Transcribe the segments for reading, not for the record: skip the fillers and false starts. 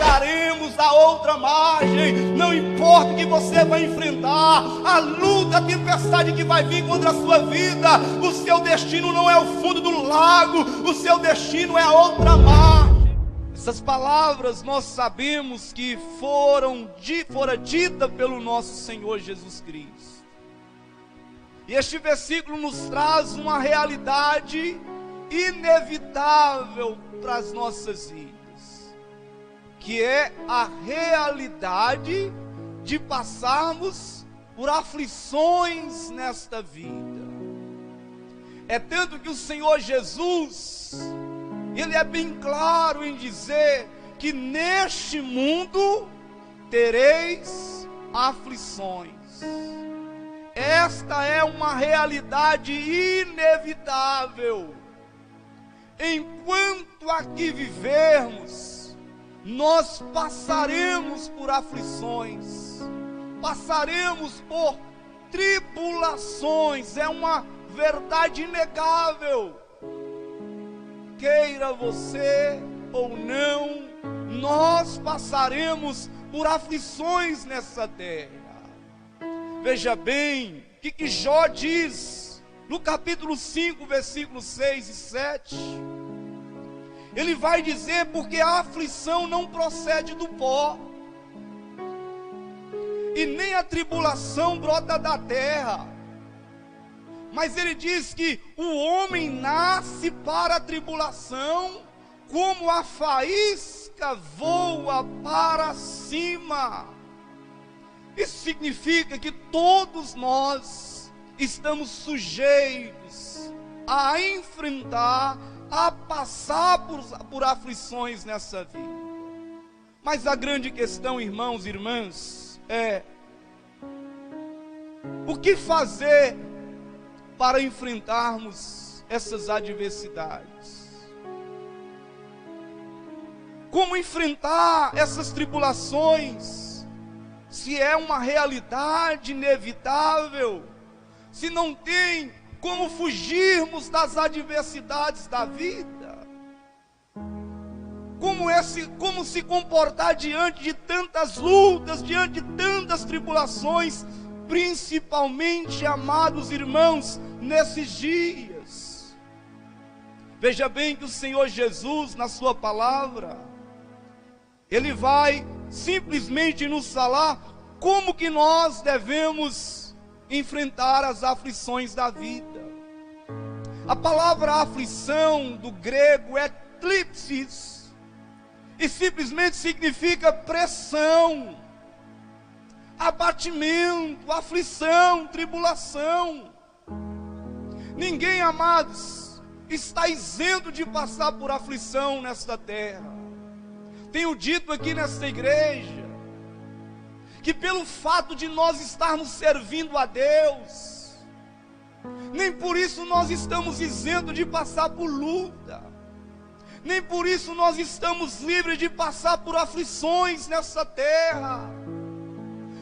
chegaremos à outra margem. Não importa o que você vai enfrentar, a luta, a tempestade que vai vir contra a sua vida, o seu destino não é o fundo do lago, o seu destino é a outra margem. Essas palavras nós sabemos que fora dita pelo nosso Senhor Jesus Cristo. E este versículo nos traz uma realidade inevitável para as nossas vidas, que é a realidade de passarmos por aflições nesta vida. É tanto que o Senhor Jesus, Ele é bem claro em dizer que neste mundo tereis aflições. Esta é uma realidade inevitável. Enquanto aqui vivermos, nós passaremos por aflições, passaremos por tribulações. É uma verdade inegável. Queira você ou não, nós passaremos por aflições nessa terra. Veja bem, o que Jó diz no capítulo 5, versículos 6 e 7. Ele vai dizer: porque a aflição não procede do pó, e nem a tribulação brota da terra. Mas ele diz que o homem nasce para a tribulação, como a faísca voa para cima. Isso significa que todos nós estamos sujeitos a enfrentar, a passar por aflições nessa vida. Mas a grande questão, irmãos e irmãs, é: o que fazer para enfrentarmos essas adversidades? Como enfrentar essas tribulações, se é uma realidade inevitável, se não tem como fugirmos das adversidades da vida? Como se comportar diante de tantas lutas, diante de tantas tribulações, principalmente, amados irmãos, nesses dias? Veja bem que o Senhor Jesus, na sua palavra, Ele vai simplesmente nos falar como que nós devemos enfrentar as aflições da vida. A palavra aflição do grego é thlipsis, e simplesmente significa pressão, abatimento, aflição, tribulação. Ninguém, amados, está isento de passar por aflição nesta terra. Tenho dito aqui nesta igreja que pelo fato de nós estarmos servindo a Deus, nem por isso nós estamos isentos de passar por luta, nem por isso nós estamos livres de passar por aflições nessa terra.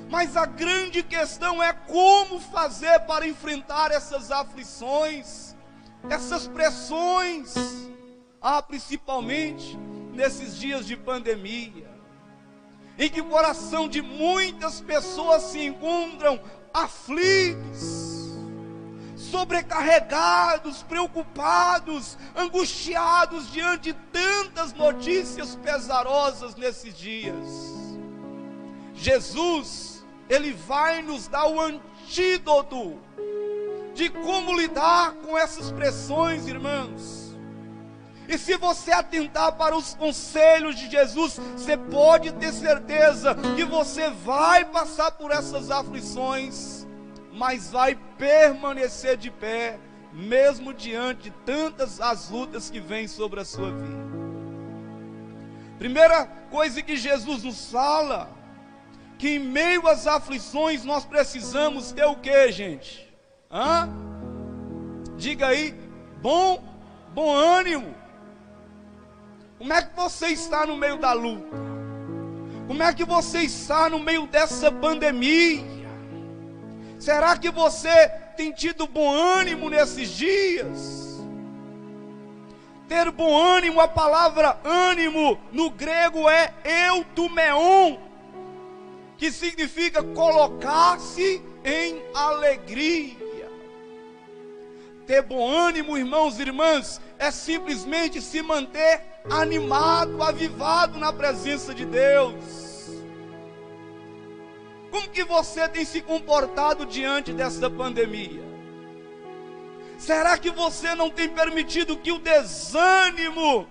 Mas a grande questão é como fazer para enfrentar essas aflições, essas pressões, principalmente nesses dias de pandemia, em que o coração de muitas pessoas se encontram aflitos, sobrecarregados, preocupados, angustiados diante de tantas notícias pesarosas nesses dias. Jesus, Ele vai nos dar o antídoto de como lidar com essas pressões, irmãos. E se você atentar para os conselhos de Jesus, você pode ter certeza que você vai passar por essas aflições, mas vai permanecer de pé, mesmo diante de tantas as lutas que vêm sobre a sua vida. Primeira coisa que Jesus nos fala, que em meio às aflições nós precisamos ter o que, gente? Diga aí, bom ânimo. Como é que você está no meio da luta? Como é que você está no meio dessa pandemia? Será que você tem tido bom ânimo nesses dias? Ter bom ânimo, a palavra ânimo no grego é eutumeon, que significa colocar-se em alegria. Ter bom ânimo, irmãos e irmãs, é simplesmente se manter animado, avivado na presença de Deus. Como que você tem se comportado diante dessa pandemia? Será que você não tem permitido que o desânimo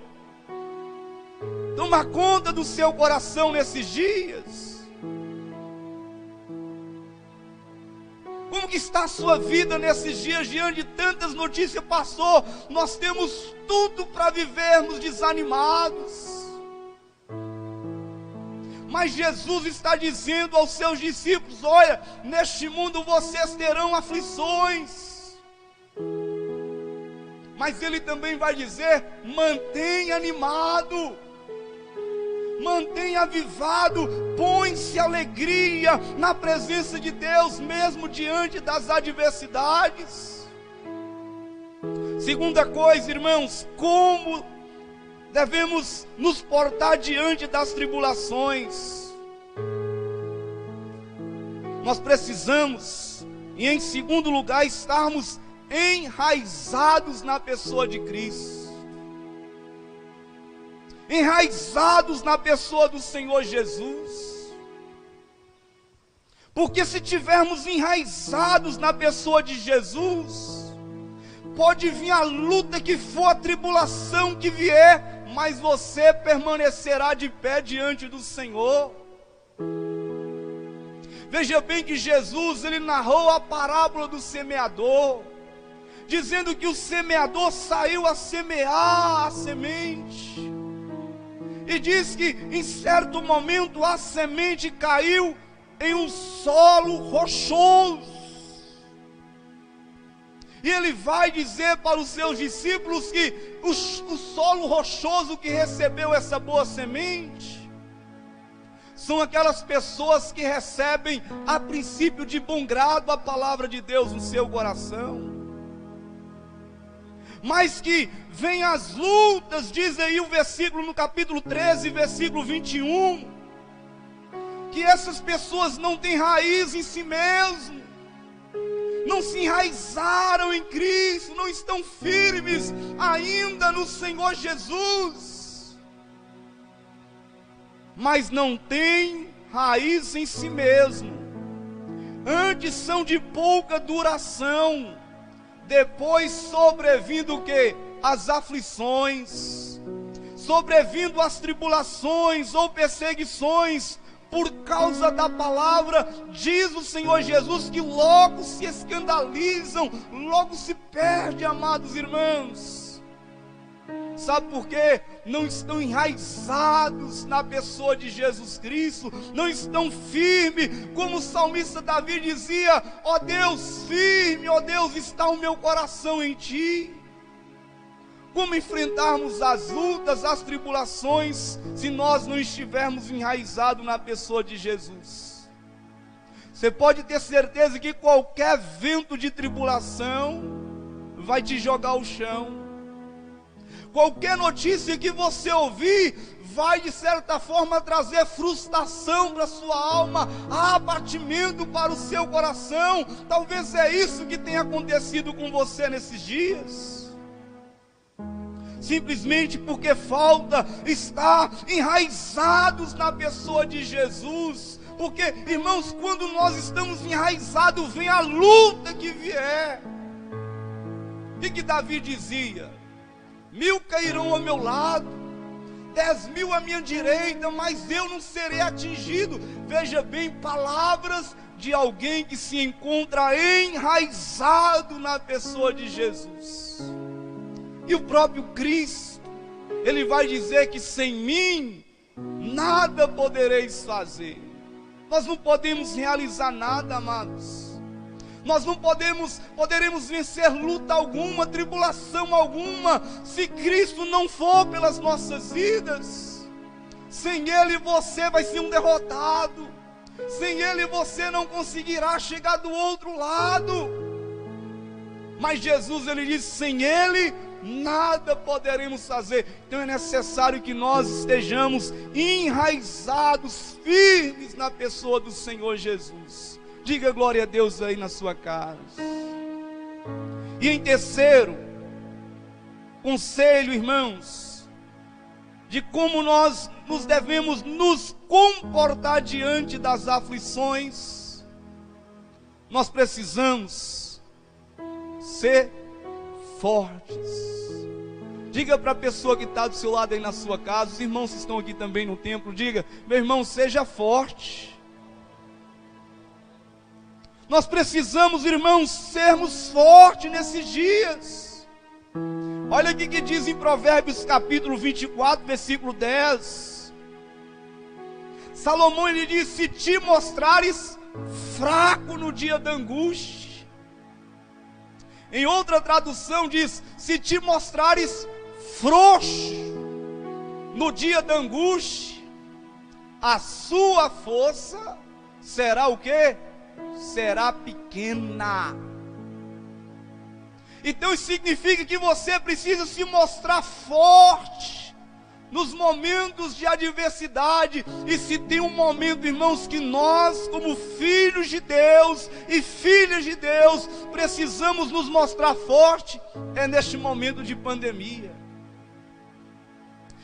toma conta do seu coração nesses dias? Como que está a sua vida nesses dias, diante de tantas notícias passou? Nós temos tudo para vivermos desanimados. Mas Jesus está dizendo aos seus discípulos: olha, neste mundo vocês terão aflições. Mas Ele também vai dizer: mantenha animado, mantenha avivado, põe-se alegria na presença de Deus, mesmo diante das adversidades. Segunda coisa, irmãos, como devemos nos portar diante das tribulações. Nós precisamos, e em segundo lugar, estarmos enraizados na pessoa de Cristo, enraizados na pessoa do Senhor Jesus. Porque se tivermos enraizados na pessoa de Jesus, pode vir a luta que for, a tribulação que vier, mas você permanecerá de pé diante do Senhor. Veja bem que Jesus, ele narrou a parábola do semeador, dizendo que o semeador saiu a semear a semente, e diz que em certo momento a semente caiu em um solo rochoso, e ele vai dizer para os seus discípulos que o solo rochoso que recebeu essa boa semente são aquelas pessoas que recebem a princípio de bom grado a palavra de Deus no seu coração, mas que vem as lutas, diz aí o versículo no capítulo 13, versículo 21, que essas pessoas não têm raiz em si mesmo, não se enraizaram em Cristo, não estão firmes ainda no Senhor Jesus, mas não têm raiz em si mesmo, antes são de pouca duração, depois sobrevindo o que? As aflições, sobrevindo as tribulações ou perseguições, por causa da palavra, diz o Senhor Jesus que logo se escandalizam, logo se perdem, amados irmãos. Sabe por quê? Não estão enraizados na pessoa de Jesus Cristo, não estão firmes, como o salmista Davi dizia: ó Deus, firme, ó Deus, está o meu coração em Ti. Como enfrentarmos as lutas, as tribulações, se nós não estivermos enraizados na pessoa de Jesus? Você pode ter certeza que qualquer vento de tribulação vai te jogar ao chão. Qualquer notícia que você ouvir vai de certa forma trazer frustração para a sua alma, abatimento para o seu coração. Talvez é isso que tenha acontecido com você nesses dias. Simplesmente porque falta estar enraizados na pessoa de Jesus. Porque, irmãos, quando nós estamos enraizados, vem a luta que vier. O que Davi dizia? 1000 cairão ao meu lado, 10.000 à minha direita, mas eu não serei atingido. Veja bem, palavras de alguém que se encontra enraizado na pessoa de Jesus. E o próprio Cristo, Ele vai dizer que sem mim nada podereis fazer. Nós não podemos realizar nada, amados. Nós não poderemos vencer luta alguma, tribulação alguma, se Cristo não for pelas nossas vidas. Sem Ele você vai ser um derrotado. Sem Ele você não conseguirá chegar do outro lado. Mas Jesus, Ele disse: sem Ele nada poderemos fazer. Então é necessário que nós estejamos enraizados, firmes na pessoa do Senhor Jesus. Diga glória a Deus aí na sua casa. E em terceiro, conselho, irmãos, de como nós nos devemos nos comportar diante das aflições, nós precisamos ser fortes. Diga para a pessoa que está do seu lado aí na sua casa, os irmãos que estão aqui também no templo, diga: meu irmão, seja forte. Nós precisamos, irmãos, sermos fortes nesses dias. Olha aqui que diz em Provérbios capítulo 24, versículo 10. Salomão, ele diz: se te mostrares fraco no dia da angústia. Em outra tradução diz: se te mostrares frouxo no dia da angústia, a sua força será o quê? Será pequena. Então isso significa que você precisa se mostrar forte nos momentos de adversidade. E se tem um momento, irmãos, que nós, como filhos de Deus e filhas de Deus, precisamos nos mostrar forte, é neste momento de pandemia.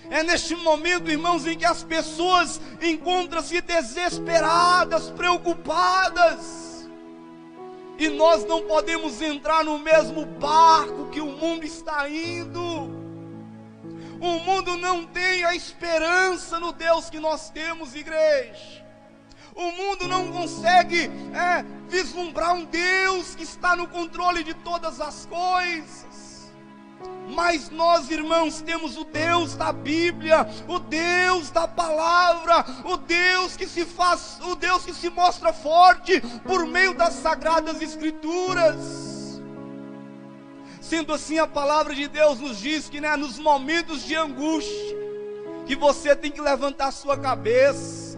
É neste momento, irmãos, em que as pessoas encontram-se desesperadas, preocupadas. E nós não podemos entrar no mesmo barco que o mundo está indo. O mundo não tem a esperança no Deus que nós temos, igreja. O mundo não consegue vislumbrar um Deus que está no controle de todas as coisas. Mas nós, irmãos, temos o Deus da Bíblia, o Deus da palavra, o Deus que se mostra forte por meio das sagradas escrituras. Sendo assim, a palavra de Deus nos diz que, nos momentos de angústia, que você tem que levantar sua cabeça.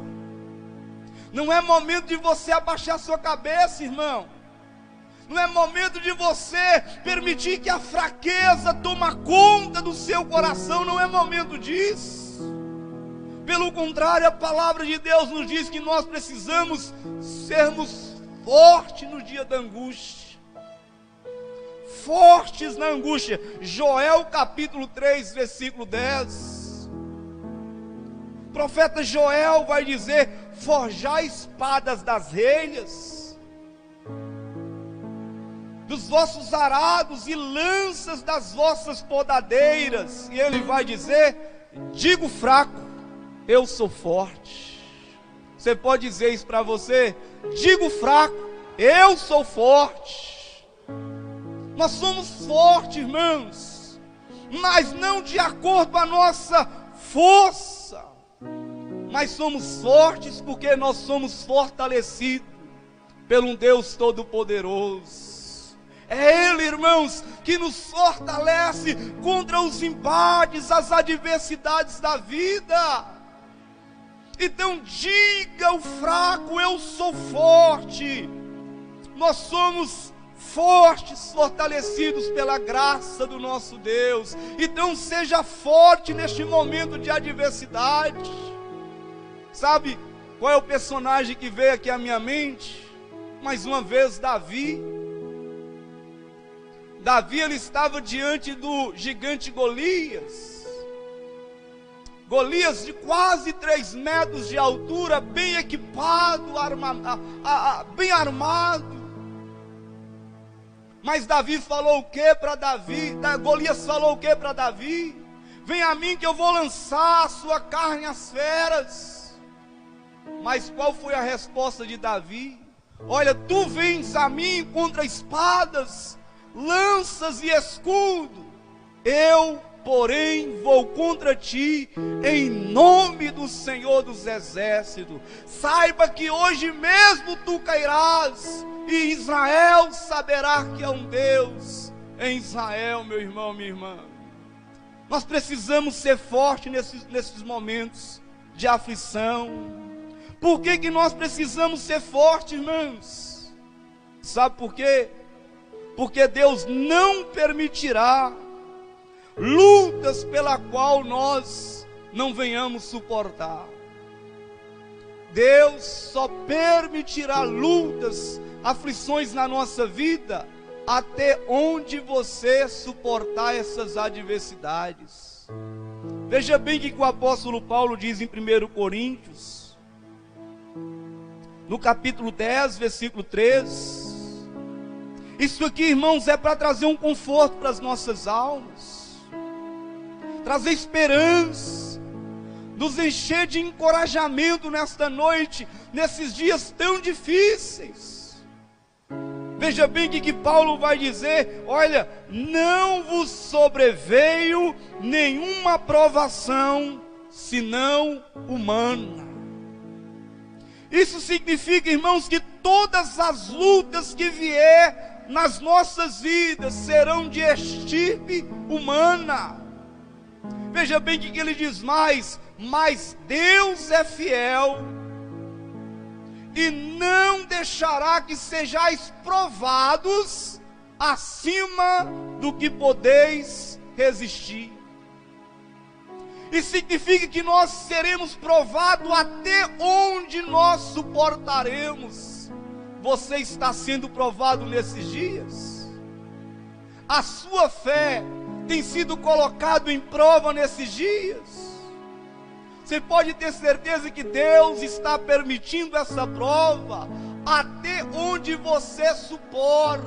Não é momento de você abaixar sua cabeça, irmão. Não é momento de você permitir que a fraqueza tome conta do seu coração. Não é momento disso. Pelo contrário, a palavra de Deus nos diz que nós precisamos sermos fortes no dia da angústia. Fortes na angústia. Joel capítulo 3, versículo 10. O profeta Joel vai dizer: forjai espadas das relhas dos vossos arados e lanças das vossas podadeiras. E ele vai dizer: digo fraco, eu sou forte. Você pode dizer isso para você? Digo fraco, eu sou forte. Nós somos fortes, irmãos, mas não de acordo com a nossa força, mas somos fortes porque nós somos fortalecidos pelo um Deus Todo-Poderoso. É Ele, irmãos, que nos fortalece contra os embates, as adversidades da vida. Então diga o fraco: eu sou forte. Nós somos fortes, fortalecidos pela graça do nosso Deus. Então seja forte neste momento de adversidade. Sabe qual é o personagem que veio aqui à minha mente? Mais uma vez, Davi. Davi, ele estava diante do gigante Golias. Golias de quase 3 metros de altura, bem equipado, bem armado. Mas Davi falou o que para Davi? Golias falou o que para Davi? Vem a mim que eu vou lançar a sua carne às feras. Mas qual foi a resposta de Davi? Olha, tu vens a mim contra espadas, lanças e escudo, eu, porém, vou contra ti em nome do Senhor dos Exércitos. Saiba que hoje mesmo tu cairás, e Israel saberá que é um Deus em Israel. Meu irmão, minha irmã, nós precisamos ser fortes nesses momentos de aflição. Por que nós precisamos ser fortes, irmãos? Sabe por quê? Porque Deus não permitirá lutas pela qual nós não venhamos suportar. Deus só permitirá lutas, aflições na nossa vida, até onde você suportar essas adversidades. Veja bem o que o apóstolo Paulo diz em 1 Coríntios, no capítulo 10, versículo 3. Isso aqui, irmãos, é para trazer um conforto para as nossas almas, trazer esperança, nos encher de encorajamento nesta noite, nesses dias tão difíceis. Veja bem o que Paulo vai dizer: olha, não vos sobreveio nenhuma provação, senão humana. Isso significa, irmãos, que todas as lutas que vier nas nossas vidas serão de estirpe humana. Veja bem o que ele diz mais: mas Deus é fiel e não deixará que sejais provados acima do que podeis resistir. Isso significa que nós seremos provados até onde nós suportaremos. Você está sendo provado nesses dias? A sua fé tem sido colocado em prova nesses dias? Você pode ter certeza que Deus está permitindo essa prova até onde você suporta,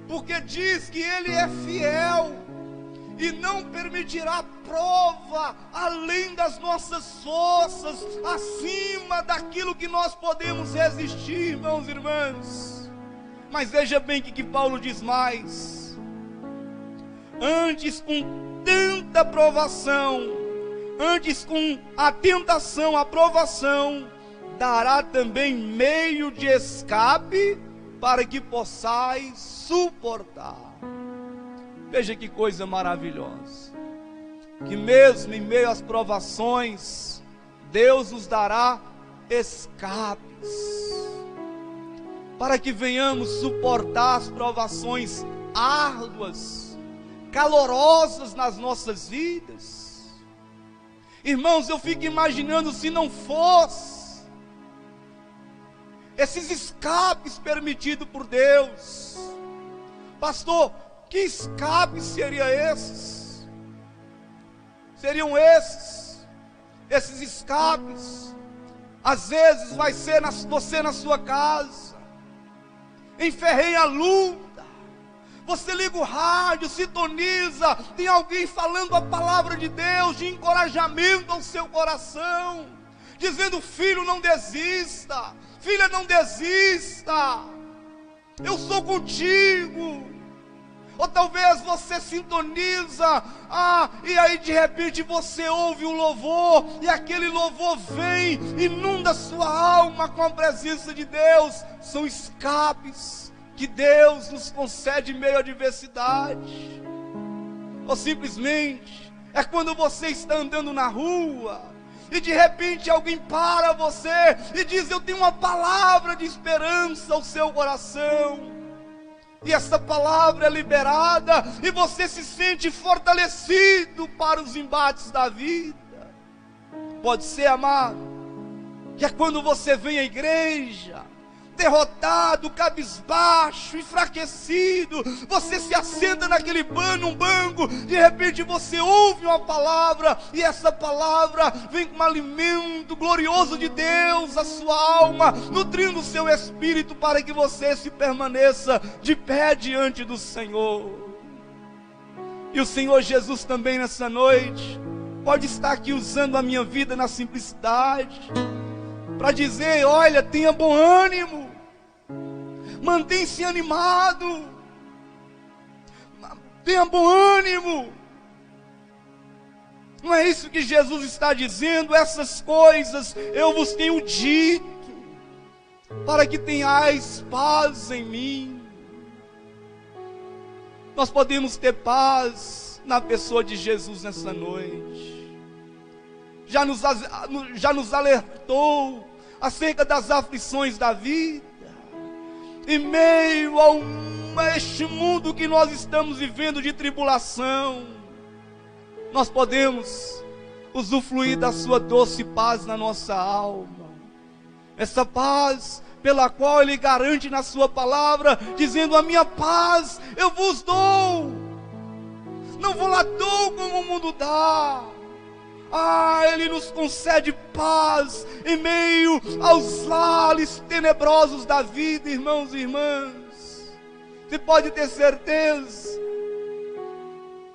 porque diz que Ele é fiel e não permitirá prova além das nossas forças, acima daquilo que nós podemos resistir, irmãos e irmãs. Mas veja bem o que Paulo diz mais: antes com tanta provação, antes com a tentação, a provação, dará também meio de escape para que possais suportar. Veja que coisa maravilhosa, que mesmo em meio às provações, Deus nos dará escapes, para que venhamos suportar as provações árduas, calorosas nas nossas vidas. Irmãos, eu fico imaginando se não fosse esses escapes permitidos por Deus. Pastor, que escape seria esses? Seriam esses escapes. Às vezes vai ser você na sua casa, enferreia a luta, você liga o rádio, sintoniza, tem alguém falando a palavra de Deus, de encorajamento ao seu coração, dizendo: filho, não desista, filha, não desista, eu sou contigo. Ou talvez você sintoniza, e aí de repente você ouve um louvor, e aquele louvor vem, inunda sua alma com a presença de Deus. São escapes que Deus nos concede em meio à adversidade. Ou simplesmente é quando você está andando na rua, e de repente alguém para você e diz: eu tenho uma palavra de esperança ao seu coração. E essa palavra é liberada, e você se sente fortalecido para os embates da vida. Pode ser, amado, que é quando você vem à igreja derrotado, cabisbaixo, enfraquecido, você se assenta naquele num banco, de repente você ouve uma palavra, e essa palavra vem com um alimento glorioso de Deus à sua alma, nutrindo o seu espírito, para que você se permaneça de pé diante do Senhor. E o Senhor Jesus também nessa noite pode estar aqui usando a minha vida na simplicidade, para dizer: olha, tenha bom ânimo, mantenha-se animado, tenha bom ânimo. Não é isso que Jesus está dizendo? Essas coisas eu vos tenho dito, para que tenhais paz em mim. Nós podemos ter paz na pessoa de Jesus nessa noite. Já nos alertou acerca das aflições da vida. em meio a este mundo que nós estamos vivendo de tribulação, nós podemos usufruir da sua doce paz na nossa alma. Essa paz pela qual Ele garante na sua palavra, dizendo: a minha paz eu vos dou, não vou lá dou como o mundo dá. Ele nos concede paz em meio aos vales tenebrosos da vida, irmãos e irmãs. Você pode ter certeza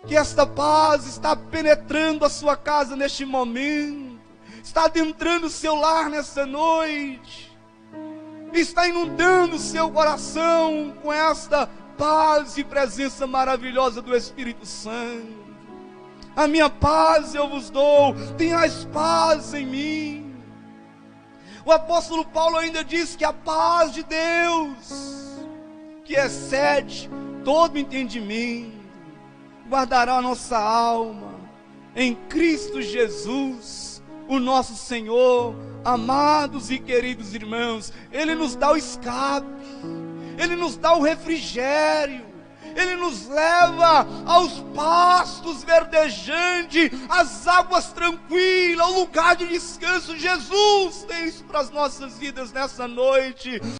que esta paz está penetrando a sua casa neste momento, está adentrando o seu lar nessa noite, está inundando o seu coração com esta paz e presença maravilhosa do Espírito Santo. A minha paz eu vos dou, tenhais paz em mim. O apóstolo Paulo ainda diz que a paz de Deus, que excede todo entendimento, guardará a nossa alma em Cristo Jesus, o nosso Senhor. Amados e queridos irmãos, Ele nos dá o escape, Ele nos dá o refrigério, Ele nos leva aos pastos verdejantes, às águas tranquilas, ao lugar de descanso. Jesus tem isso para as nossas vidas nessa noite.